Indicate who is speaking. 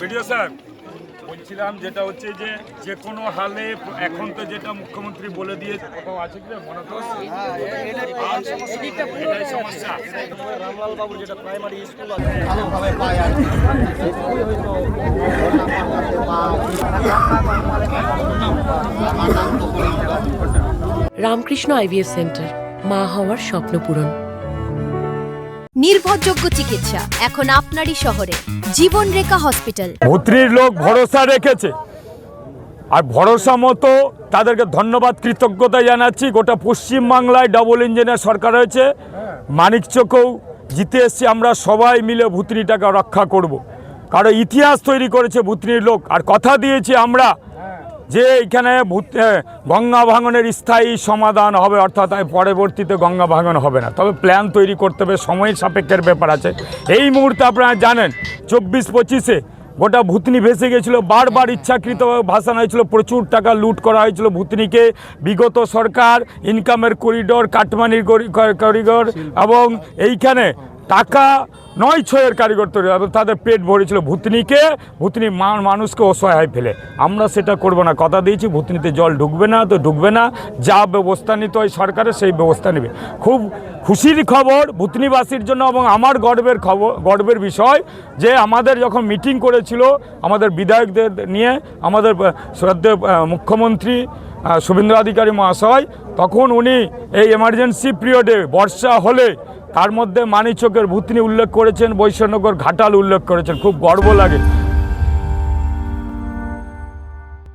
Speaker 1: Video sir বলছিলাম যেটা হচ্ছে যে কোনো হালে এখন তো যেটা মুখ্যমন্ত্রী বলে দিয়েছে কোথাও আছে কি মনে তো এটাই সমস্যা।
Speaker 2: রামলাল বাবুর যেটা প্রাইমারি স্কুল আছে
Speaker 3: রামকৃষ্ণ আইভিএফ সেন্টার, মা হওয়ার স্বপ্ন পূরণ।
Speaker 4: নির্ভরযোগ্য চিকিৎসা এখন আপনারই শহরে, জীবনরেখা হসপিটাল।
Speaker 1: ভুতরির লোক ভরসা রেখেছে আর ভরসা মতো তাদেরকে ধন্যবাদ কৃতজ্ঞতা জানাচ্ছি। গোটা পশ্চিমবাংলায় ডাবল ইঞ্জিনের সরকার হয়েছে, মানিকচকেও জিতে এসছি। আমরা সবাই মিলে ভুতরিটাকে রক্ষা করব, কারণ ইতিহাস তৈরি করেছে ভুতরির লোক। আর কথা দিয়েছি আমরা যে এইখানে গঙ্গা ভাঙনের স্থায়ী সমাধান হবে, অর্থাৎ পরবর্তীতে গঙ্গা ভাঙন হবে না। তবে প্ল্যান তৈরি করতে হবে, সময়ের সাপেক্ষের ব্যাপার আছে। এই মুহূর্তে আপনারা জানেন 24-25-এ গোটা ভুতনি ভেসে গেছিলো, বারবার ইচ্ছাকৃতভাবে ভাসানো হয়েছিল, প্রচুর টাকা লুট করা হয়েছিল ভুতনিকে। বিগত সরকার ইনকামের করিডোর, কাটমানির করিডোর এবং এইখানে টাকা নয় ছয়ের কারিগর তৈরি এবং তাদের পেট ভরেছিল ভুতনিকে, ভুতনি মানুষকে অসহায় ফেলে। আমরা সেটা করব না, কথা দিয়েছি ভুতনিতে জল ঢুকবে না, তো ঢুকবে না। যা ব্যবস্থা নিতে হয় সরকারের সেই ব্যবস্থা নেবে। খুব খুশির খবর ভুতনিবাসীর জন্য এবং আমার গর্বের বিষয় যে আমাদের যখন মিটিং করেছিল আমাদের বিধায়কদের নিয়ে, আমাদের শ্রদ্ধেয় মুখ্যমন্ত্রী শুভেন্দু অধিকারী মহাশয়, তখন উনি এই এমার্জেন্সি পিরিয়ডে বর্ষা হলে তার মধ্যে মানিকচকের ভুতনি উল্লেখ করেছেন, বৈশ্বনগর ঘাটাল উল্লেখ করেছেন। খুব গর্ব লাগে।